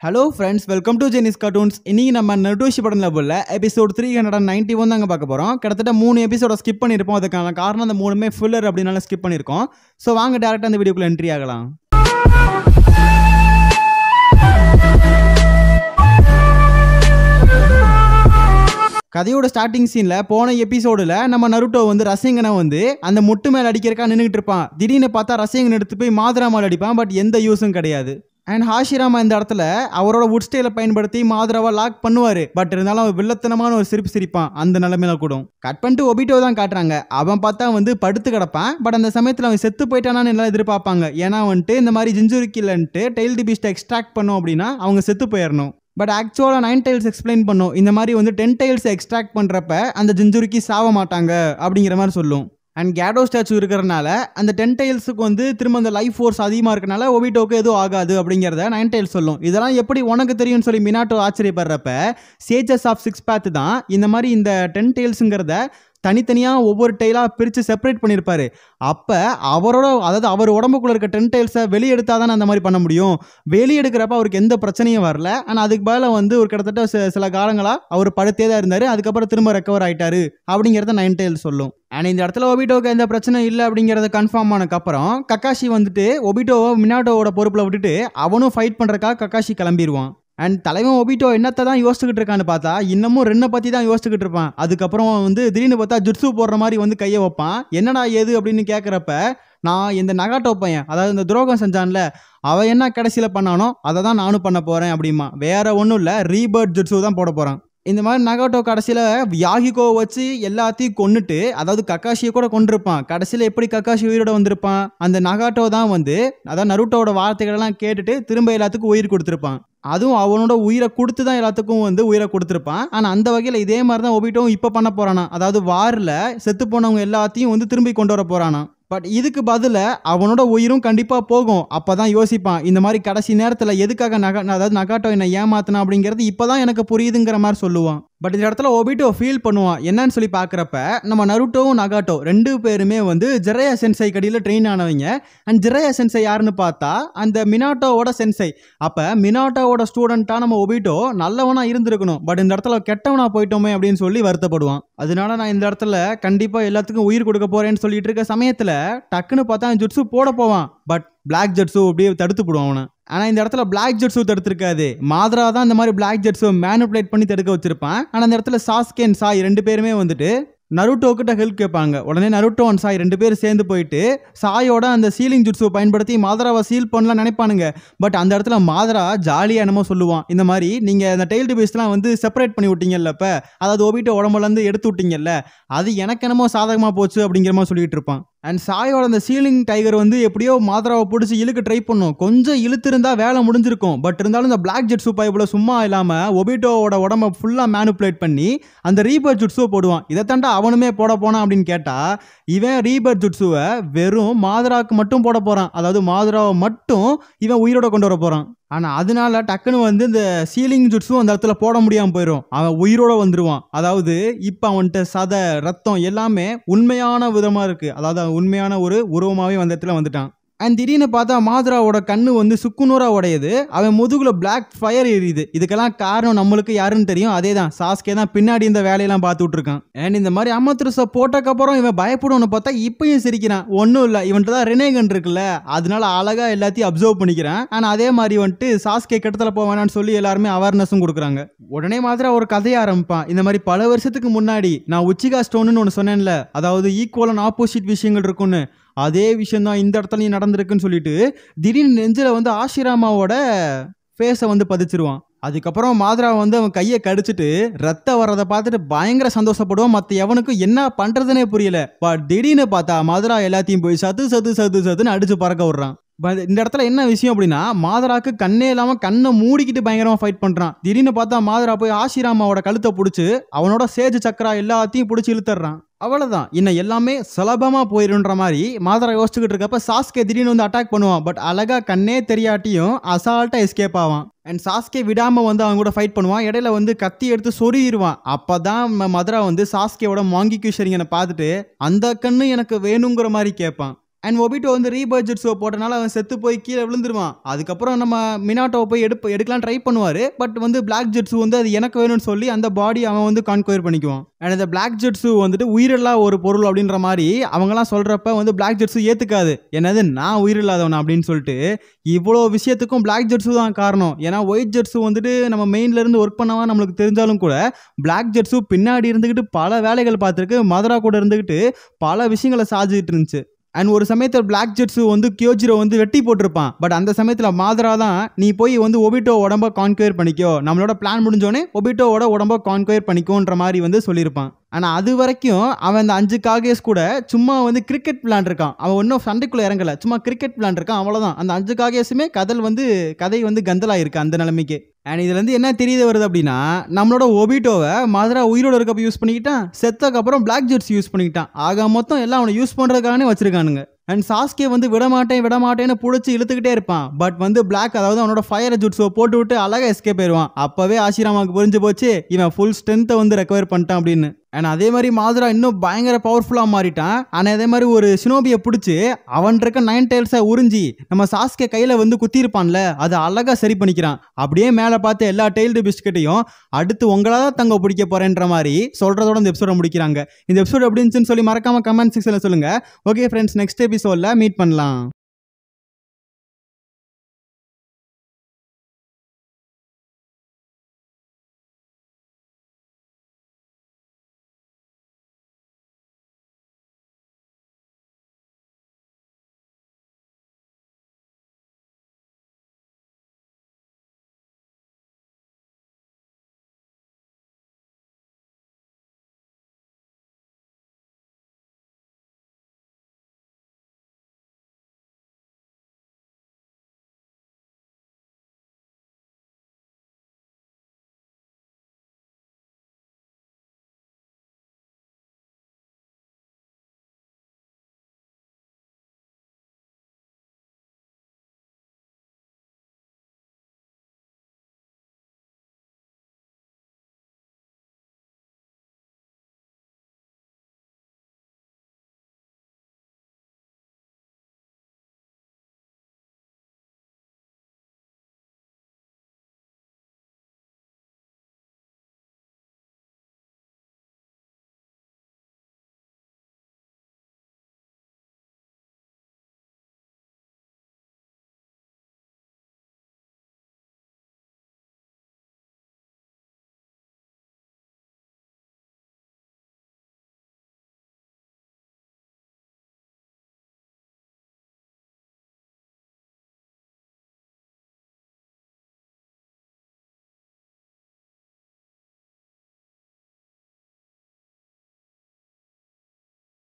Hello friends, welcome to Jenis cartoons. இன்னைக்கு நம்ம Naruto ஷிப்படன் லெவலில் எபிசோட் 391 தாங்க பார்க்க போகிறோம். கிட்டத்தட்ட 3 எபிசோட ஸ்கிப் பண்ணியிருப்போம். அதுக்கான காரணம் அந்த 3மே ஃபில்லர் அப்படின்னால ஸ்கிப் பண்ணியிருக்கோம். ஸோ வாங்க டேரெக்டாக அந்த வீடியோக்குள்ள என்ட்ரி ஆகலாம். கதையோட ஸ்டார்டிங் சீன்ல போன எபிசோடுல நம்ம நருட்டோ வந்து ரசேங்கனை வந்து அந்த முட்டு மேல அடிக்கிறக்கா நின்றுட்டு இருப்பான். திடீர்னு பார்த்தா ரசேங்கன் எடுத்து போய் மாதுரா மேல அடிப்பான். பட் எந்த யூஸும் கிடையாது. அண்ட் ஹாஷிராமா இந்த இடத்துல அவரோட வுட் ஸ்டைலை பயன்படுத்தி மாதுராவை லாக் பண்ணுவாரு. பட் இருந்தாலும் அவன் வில்லத்தனமான ஒரு சிரிப்பு சிரிப்பான். அந்த நிலைமையில கூட கட் பண்ணிட்டு ஒபிட்டோ தான் காட்டுறாங்க. அவன் பார்த்தா வந்து படுத்து கிடப்பான். பட் அந்த சமயத்தில் அவன் செத்து போயிட்டானான்னு எல்லாம் எதிர்பார்ப்பாங்க. ஏன்னா வந்துட்டு இந்த மாதிரி ஜிஞ்சுரிக்கில்ன்ட்டு டெயில் தி பீஸ்ட்டை எக்ஸ்ட்ராக்ட் பண்ணோம் அப்படின்னா அவங்க செத்து போயிடணும். பட் ஆக்சுவலாக 9 டைல்ஸ் எக்ஸ்பிளைன் பண்ணும். இந்த மாதிரி வந்து 10 டைல்ஸ் எக்ஸ்ட்ராக்ட் பண்ணுறப்ப அந்த ஜிஞ்சுரிக்கி சாவ மாட்டாங்க அப்படிங்கிற மாதிரி சொல்லும். அண்ட் கேடோ ஸ்டாச்சு இருக்கிறனால அந்த 10 டைல்ஸுக்கு வந்து திரும்ப அந்த லைஃப் ஃபோர்ஸ் அதிகமாக இருக்கனால ஒபிட்டோக்கு எதுவும் ஆகாது அப்படிங்கிறத 9 டைல்ஸ் சொல்லும். இதெல்லாம் எப்படி உனக்கு தெரியும்னு சொல்லி மினாட்டோ ஆச்சரியப்படுறப்ப சேஜஸ் ஆஃப் 6 பாத் தான் இந்த மாதிரி இந்த 10 டைல்ஸுங்கிறத தனித்தனியாக ஒவ்வொரு டைலாக பிரித்து செப்பரேட் பண்ணியிருப்பாரு. அப்போ அவர் உடம்புக்குள்ள இருக்க 10 டைல்ஸை வெளியே எடுத்தால் தானே அந்த மாதிரி பண்ண முடியும். வெளியே எடுக்கிறப்ப அவருக்கு எந்த பிரச்சனையும் வரல. ஆனால் அதுக்கு பதிலாக வந்து ஒரு கிட்டத்தட்ட சில காலங்களாக அவர் படுத்தே தான் இருந்தார். அதுக்கப்புறம் திரும்ப ரெக்கவர் ஆகிட்டாரு அப்படிங்கிறத 9 டைல்ஸ் சொல்லும். அண்ட் இந்த இடத்துல ஒபிட்டோவுக்கு எந்த பிரச்சனை இல்லை அப்படிங்கிறத கன்ஃபார்ம் ஆனதுக்கப்புறம் கக்காஷி வந்துட்டு ஒபிட்டோவை மினாட்டோவோட பொறுப்பில் விட்டுட்டு அவனும் ஃபைட் பண்ணுறக்காக கக்காஷி கிளம்பிடுவான். அண்ட் தலைவன் ஒபிட்டோ என்னத்தை தான் யோசிச்சுக்கிட்டு இருக்கான்னு பார்த்தா இன்னமும் ரென்னை பற்றி தான் யோசிச்சுக்கிட்டு இருப்பான். அதுக்கப்புறம் வந்து திடீர்னு பார்த்தா ஜுட்ஸு போடுற மாதிரி வந்து கையை வைப்பான். என்னடா ஏது அப்படின்னு கேட்குறப்ப நான் இந்த நகாட்டோ பையன், அதாவது இந்த துரோகம் செஞ்சான்ல, அவன் என்ன கடைசியில் பண்ணானோ அதை தான் நானும் பண்ண போகிறேன் அப்படிமா. வேற ஒன்றும் இல்லை, ரீபர்த் ஜுட்ஸு தான் போட போகிறான். இந்த மாதிரி நகாட்டோ கடைசியில் யாகிகோ வச்சு எல்லாத்தையும் கொன்னுட்டு, அதாவது கக்காஷியை கூட கொண்டிருப்பான். கடைசியில் எப்படி கக்காஷி உயிரோட வந்திருப்பான்? அந்த நகாட்டோ தான் வந்து அதாவது நருட்டோட வார்த்தைகளெல்லாம் கேட்டுட்டு திரும்ப எல்லாத்துக்கும் உயிர் கொடுத்துருப்பான். அதுவும் அவனோட உயிரை கொடுத்து தான் எல்லாத்துக்கும் வந்து உயிரை கொடுத்துருப்பான். ஆனால் அந்த வகையில் இதே மாதிரி தான் ஒபிட்டோவும் இப்போ பண்ண போகிறானா. அதாவது வாரில் செத்து போனவங்க எல்லாத்தையும் வந்து திரும்பி கொண்டு வர போகிறானா. பட் இதுக்கு பதிலாக அவனோட உயிரும் கண்டிப்பாக போகும். அப்போ தான் யோசிப்பான், இந்த மாதிரி கடைசி நேரத்தில் எதுக்காக அதாவது நகாட்டோ என்னை ஏமாத்தினா அப்படிங்கிறது இப்போ தான் எனக்கு புரியுதுங்கிற மாதிரி சொல்லுவான். பட் இந்த இடத்துல ஒபிட்டோ ஃபீல் பண்ணுவான். என்னன்னு சொல்லி பார்க்குறப்ப நம்ம நருட்டோவும் நகாட்டோ 2 பேருமே வந்து ஜிரையா சென்சை கடியில் ட்ரெயின் ஆனவங்க. அண்ட் ஜிரையா சென்சை யாருன்னு பார்த்தா அந்த மினாட்டோவோட சென்சை. அப்போ மினாட்டோவோட ஸ்டூடெண்ட்டாக நம்ம ஒபிட்டோ நல்லவனாக இருந்திருக்கணும். பட் இந்த இடத்துல கெட்டவனாக போயிட்டோமே அப்படின்னு சொல்லி வருத்தப்படுவான். அதனால நான் இந்த இடத்துல கண்டிப்பாக எல்லாத்துக்கும் உயிர் கொடுக்க போகிறேன்னு சொல்லிட்டு இருக்க சமயத்தில் டக்குன்னு பார்த்தா ஜுட்ஸு போட போவான். பட் பிளாக் ஜட்ஸு அப்படியே தடுத்து போடுவான் அவனை. ஆனால் இந்த இடத்துல பிளாக் ஜட்ஸு தடுத்துருக்காது. மாத்ரா தான் இந்த மாதிரி பிளாக் ஜட்ஸு மேனிபுலேட் பண்ணி தடுக்க வச்சிருப்பான். ஆனால் இந்த இடத்துல சாஸ்கே அண்ட் சாய் 2 பேருமே வந்துட்டு நருட்டோ கிட்ட ஹெல்ப் கேட்பாங்க. உடனே நருட்டோ அண்ட் சாய் 2 பேரும் சேர்ந்து போயிட்டு சாயோட அந்த சீலிங் ஜுட்ஸுவை பயன்படுத்தி மாதராவை சீல் பண்ணலாம் நினைப்பானுங்க. பட் அந்த இடத்துல மாதரா ஜாலியாக என்னமோ சொல்லுவான், இந்த மாதிரி நீங்கள் அந்த டெயில் டிபேஸ்லாம் வந்து செப்பரேட் பண்ணி விட்டீங்கல்ல, இப்போ அதாவது ஒபிட்டோ உடம்புலேருந்து எடுத்து விட்டீங்கல்ல, அது எனக்கு என்னமோ சாதகமாக போச்சு அப்படிங்கிற மாதிரி சொல்லிட்டு இருப்பான். அண்ட் சாயோட அந்த சீலிங் டைகர் வந்து எப்படியோ மாதராவை பிடிச்சி இழுக்க ட்ரை பண்ணும். கொஞ்சம் இழுத்திருந்தா வேலை முடிஞ்சிருக்கும். பட் இருந்தாலும் இந்த பிளாக் ஜெட் சூப்பா இவ்வளோ சும்மா இல்லாமல் ஒபிட்டோவோட உடம்ப ஃபுல்லாக மேனுப்புலேட் பண்ணி அந்த ரீபர்த் ஜுட்ஸுவை போடுவான். இதை தாண்டா அவனுமே போட போனான் அப்படின்னு கேட்டால் இவன் ரீபர்த் ஜுட்ஸுவை வெறும் மாதராவுக்கு மட்டும் போட போகிறான். அதாவது மாதராவை மட்டும் இவன் உயிரோட கொண்டு வர போகிறான். ஆனால் அதனால டக்குன்னு வந்து இந்த சீலிங் ஜுட்ஸும் அந்த இடத்துல போட முடியாமல் போயிடும். அவன் உயிரோட வந்துடுவான். அதாவது இப்போ அவன்கிட்ட சதை ரத்தம் எல்லாமே உண்மையான விதமாக இருக்குது. அதாவது உண்மையான ஒரு உருவமாகவே அந்த இடத்துல வந்துட்டான். அண்ட் திடீர்னு பார்த்தா மாதராவோட கண்ணு வந்து சுக்குநூறா உடையுது. அவன் முதுகுல பிளாக் ஃபயர் எரியுது. இதுக்கெல்லாம் காரணம் நம்மளுக்கு யாருன்னு தெரியும், அதே தான் சாஸ்கே தான் பின்னாடி இந்த வேலையெல்லாம் பார்த்துட்டு இருக்கான். அண்ட் இந்த மாதிரி அமத்ருஸை போட்டக்கப்புறம் இவன் பயப்படும்னு பார்த்தா இப்பயும் சிரிக்கிறான். ஒன்றும் இல்லை, இவன்ட்டு தான் ரெனேகன் இருக்குல்ல, அதனால அழகா எல்லாத்தையும் அப்சர்வ் பண்ணிக்கிறான். ஆனால் அதே மாதிரி வந்துட்டு சாஸ்கே கெட்டத்தில் போவானான்னு சொல்லி எல்லாருமே அவேர்னஸும் கொடுக்குறாங்க. உடனே மாத்திரா ஒரு கதையை ஆரம்பிப்பான். இந்த மாதிரி பல வருஷத்துக்கு முன்னாடி நான் உச்சிகா ஸ்டோன்னு ஒன்று சொன்னேன்ல, அதாவது ஈக்குவல் அண்ட் ஆப்போசிட் விஷயங்கள் இருக்குன்னு, அதே விஷயம் தான் இந்த இடத்துலையும் நடந்திருக்குன்னு சொல்லிட்டு திடீர்னு நெஞ்சில் வந்து ஆஷிராமாவோட ஃபேஸை வந்து பதிச்சிருவான். அதுக்கப்புறம் மாதரா வந்து அவன் கையை கடிச்சிட்டு ரத்தம் வர்றதை பார்த்துட்டு பயங்கர சந்தோஷப்படுவான். மற்ற எவனுக்கும் என்ன பண்ணுறதுனே புரியல. பட் திடீர்னு பார்த்தா மாதரா எல்லாத்தையும் போய் சத்துன்னு அடிச்சு பறக்க விடுறான். இந்த இடத்துல என்ன விஷயம் அப்படின்னா மாதராக்கு கண்ணே இல்லாமல் கண்ணை மூடிக்கிட்டு பயங்கரமாக ஃபைட் பண்ணுறான். திடீர்னு பார்த்தா மாதரா போய் ஆஷிராமாவோட கழுத்தை பிடிச்சி அவனோட சேஜ் சக்கரா எல்லாத்தையும் பிடிச்சி இழுத்துறான். அவ்வளோதான், இன்னும் எல்லாமே சுலபமாக போயிருன்ற மாதிரி மாதரா யோசிச்சுக்கிட்டு இருக்கப்ப சாஸ்கே திடீர்னு வந்து அட்டாக் பண்ணுவான். பட் அழகா கண்ணே தெரியாட்டியும் அசால்ட்டாக எஸ்கேப் ஆவான். அண்ட் சாஸ்கே விடாமல் வந்து அவங்க கூட ஃபைட் பண்ணுவான். இடையில வந்து கத்தி எடுத்து சொருகிடுவான். அப்போ தான் மதுரா வந்து சாஸ்கேவோட மாங்கி கியூஷரிங்கனை பார்த்துட்டு அந்த கண்ணு எனக்கு வேணுங்கிற மாதிரி கேட்பான். அண்ட் ஒபிட்டோ வந்து ரீபர்த் ஜுட்ஸுவை போட்டனால அவன் செத்து போய் கீழே விழுந்துருவான். அதுக்கப்புறம் நம்ம மினாட்டோவை போய் எடுக்கலாம் ட்ரை பண்ணுவார். பட் வந்து பிளாக் ஜுட்ஸு வந்து அது எனக்கு வேணும்னு சொல்லி அந்த பாடி அவன் வந்து கான்குயர் பண்ணிக்குவான். அண்ட் இந்த பிளாக் ஜுட்ஸு வந்துட்டு உயிரில்லா ஒரு பொருள் அப்படின்ற மாதிரி அவங்களாம் சொல்கிறப்ப வந்து பிளாக் ஜுட்ஸு ஏற்றுக்காது. என்னது நான் உயிரில்லாதவனா அப்படின்னு சொல்லிட்டு. இவ்வளோ விஷயத்துக்கும் பிளாக் ஜுட்ஸு தான் காரணம். ஏன்னா ஒயிட் ஜுட்ஸு வந்துட்டு நம்ம மெயின்லேருந்து ஒர்க் பண்ணவா நம்மளுக்கு தெரிஞ்சாலும் கூட பிளாக் ஜுட்ஸு பின்னாடி இருந்துக்கிட்டு பல வேலைகள் பார்த்துருக்கு. மதுரா கூட இருந்துக்கிட்டு பல விஷயங்களை சாதிச்சுட்டு இருந்துச்சு. அண்ட் ஒரு சமயத்தில் பிளாக் ஜெட்ஸு வந்து கியோஜிரோ வந்து வெட்டி போட்டிருப்பான். பட் அந்த சமயத்தில் மாதரா தான் நீ போய் வந்து ஒபிட்டோ உடம்ப கான்குயர் பண்ணிக்கோ, நம்மளோட பிளான் முடிஞ்சோடனே ஒபிட்டோவோட உடம்ப கான்குயர் பண்ணிக்கோன்ற மாதிரி வந்து சொல்லியிருப்பான். ஆனால் அது வரைக்கும் அவன் அந்த 5 காகேஸ் கூட சும்மா வந்து கிரிக்கெட் விளாண்டுருக்கான். அவன் ஒன்றும் சண்டைக்குள்ளே இறங்கலை, சும்மா கிரிக்கெட் விளாண்டுருக்கான், அவ்வளோதான். அந்த 5 காகேஸுமே கதை வந்து கந்தலாயிருக்கு அந்த நிலைமைக்கு. அண்ட் இதுலேருந்து என்ன தெரிய வருது அப்படின்னா, நம்மளோட ஒபிட்டோவை மதுரா உயிரோட இருக்கப்ப யூஸ் பண்ணிக்கிட்டான், செத்தக்கப்புறம் பிளாக் ஜெட்ஸ் யூஸ் பண்ணிக்கிட்டான். ஆக மொத்தம் எல்லாம் அவனை யூஸ் பண்ணுறதுக்கானே வச்சிருக்கானுங்க. அண்ட் சாஸ்கே வந்து விடமாட்டேன்னு பிடிச்சி இழுத்துக்கிட்டே இருப்பான். பட் வந்து பிளாக், அதாவது அவனோட ஃபயர் ஜுட்ஸோ போட்டு விட்டு அழகாக எஸ்கேப் ஆயிடுவான். அப்போவே ஆஷிராமாவுக்கு புரிஞ்சு போச்சு இவன் ஃபுல் ஸ்ட்ரென்த்தை வந்து ரெக்கவர் பண்ணிட்டான் அப்படின்னு. அண்ட் அதே மாதிரி மாதுரா இன்னும் பயங்கர பவர்ஃபுல்லாக மாறிட்டான். ஆனால் அதே மாதிரி ஒரு ஷினோபியை பிடிச்சி அவன் இருக்க 9 டெயில்ஸை உறிஞ்சி நம்ம சாஸ்கே கையில் வந்து குத்திருப்பான்ல, அதை அழகாக சரி பண்ணிக்கிறான். அப்படியே மேலே பார்த்து எல்லா டெயில்டு பிஸ்கெட்டையும் அடுத்து உங்களால் தான் தங்க பிடிக்க போறேன்ற மாதிரி சொல்கிறதோட இந்த எபிசோட முடிக்கிறாங்க. இந்த எபிசோட் எப்படி இருந்துச்சுன்னு சொல்லி மறக்காம கமெண்ட் செக்ஷனில் சொல்லுங்கள். ஓகே ஃப்ரெண்ட்ஸ், நெக்ஸ்ட் எபிசோடில் மீட் பண்ணலாம்.